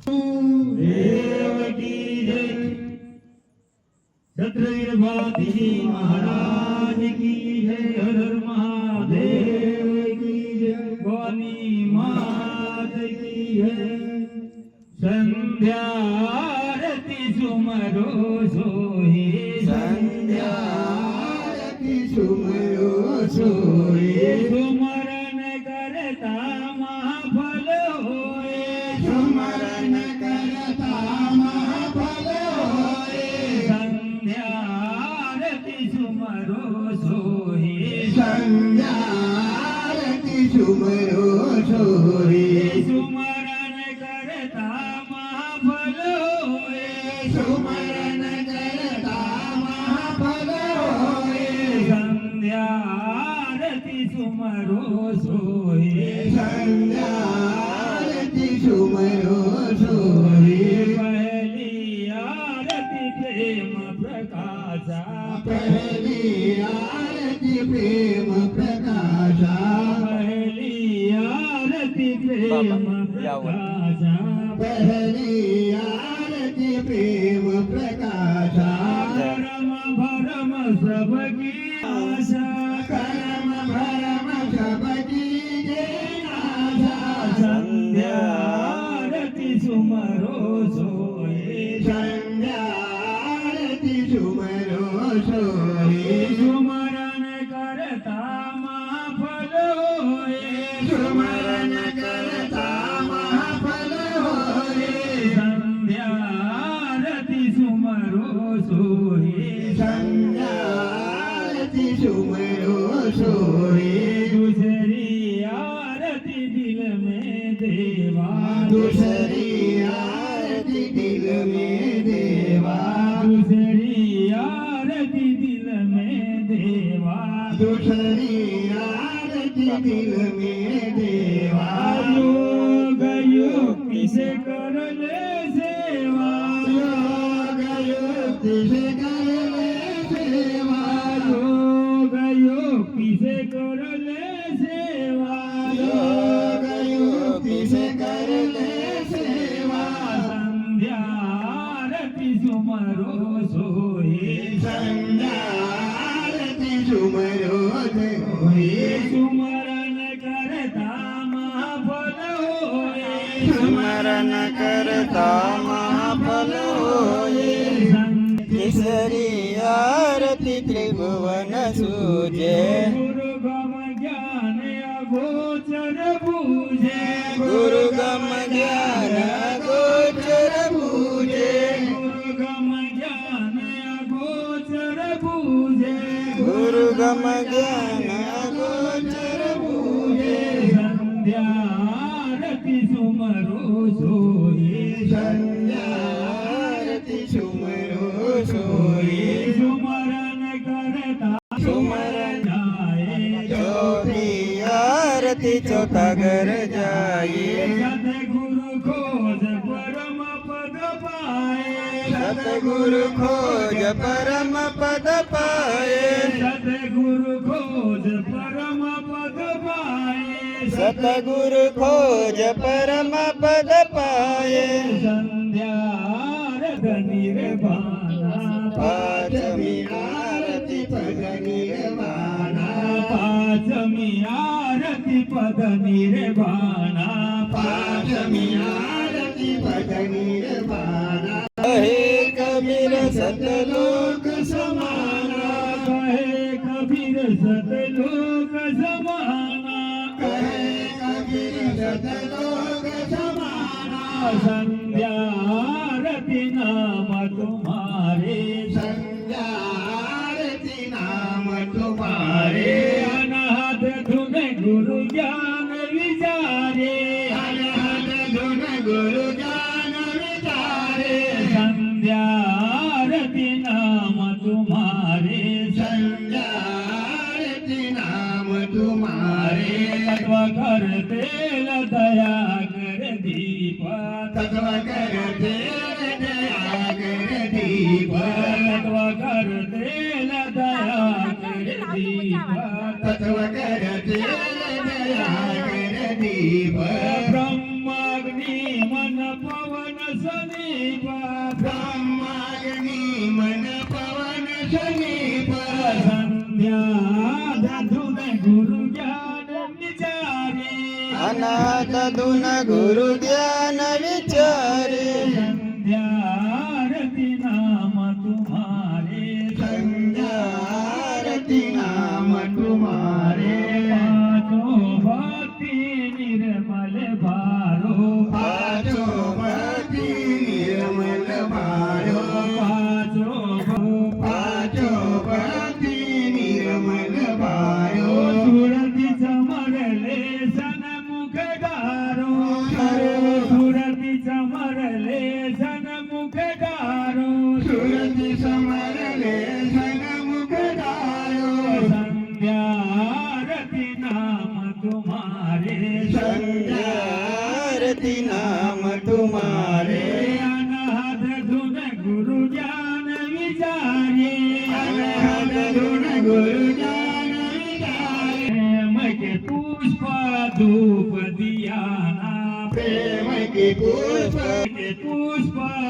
देव की जय। छत्रवीर बालाजी महाराज की जय। हर हर महादेव की जय। भवानी मात की जय। संध्या आरती सुमरो सोई। संध्या आरती सुमरो सोई। सुमरण करता महाफल होए। सुमरण करता महाफल होए। संध्या आरती सुमरो सोई। संध्या आरती सुमरो सोई। सुमरण करता महाफल होए। सुमरण करता महाफल होए। संध्या आरती सुमरो सोई। संध्या आरती सुमरो सोई। पहली आरती प्रेम प्रकाशा। पहली आरती प्रेम प्रकाशा। पहली आरती प्रेम प्रकाशा। पहली आरती प्रेम प्रकाशा। करम भरम सबकी आशा। करम भरम सबकी आशा। संध्या आरती सुमरो सोई। संध्या आरती सुमरो सोई। सुमरण करता महाफल होए। सुमरण करता महाफल होए। संध्या आरती सुमरो सोई। संध्या आरती सुमरो सोई। दूसरी आरती दिल में देवा। दूसरी आरती दिल में देवा। दूसरी आरती दिल में देवा। दूसरी आरती दिल में देवा। योग युक्ति से कर ले सेवा। योग युक्ति से कर ले सेवा। योग युक्ति से कर ले सेवा। योग युक्ति से कर ले सेवा। संध्या आरती सुमरो सोई। संध्या आरती सुमरो सोई। सुमरण करता महाफल होए। सुमरण करता महाफल होए। केसरी आरती त्रिभुवन सूजे। गुरुगम ज्ञान अगोचर पूजे। गुरुगम ज्ञान अगोचर पूजे। गुरुगम ज्ञान अगोचर पूजे। गुरुगम ज्ञान अगोचर पूजे। संध्या आरती सुमरो सोई। संध्या आरती सुमरो सोई। सुमरण करता सुमरण जाए। चौथी आरती चौथा घर जाए। सतगुरु खोज परम पद पाए। सतगुरु खोज परम पद पाए। सतगुरु खोज परम पद पाए। सतगुरु खोज परम पद पाए। संध्या आरती निर्वाणा। पाचमी आरती पद निर्वाणा। पाचमी आरती पद निर्वाणा। पाचमी आरती पद निर्वाणा। कहे कबीर सतलोक समाना। कहे कबीर सतलोक समाना। कहे कबीर सतलोक समाना। संध्या आरती नाम तुम्हारे। संध्या आरती नाम तुम्हारे। अनाहत धुन गुरु ज्ञान विचारे। अनाहत धुन गुरु ज्ञान विचारे। संध्या आरती नाम तुम्हारे। संध्या आरती नाम तुम्हारे। तत्व करते दया कर दीप। तत्व करते दया कर दीप। तत्व करते दया कर दीप। तत्व करते दया कर दीप। ब्रह्माग्नि मन पवन समीप ब्रह्माग्नी मन पवन समीप संध्या धुन गुरु ज्ञान विचारे अनाथ धुन गुरु ध्यान विचारे संध्या आरती नाम तुम्हारे संध्या आरती नाम तुम्हारे पाचो भक्ति निर्मल भारो पाचो भक्ति निर्मल भारो पाचो भक्ति निर्मल भारो सुरती समरले सनमुख गारो सुरती समरले सनमुख गारो सुरति समरले सनमुख धारो संध्या आरती नाम तुम्हारे संध्या आरती नाम तुम्हारे अनाथ धुन गुरु ज्ञान विचारे अनाथ धुन गुरु ज्ञान विचारे प्रेम के पुष्प धूप दियाना प्रेम के पुष्प के पुष्प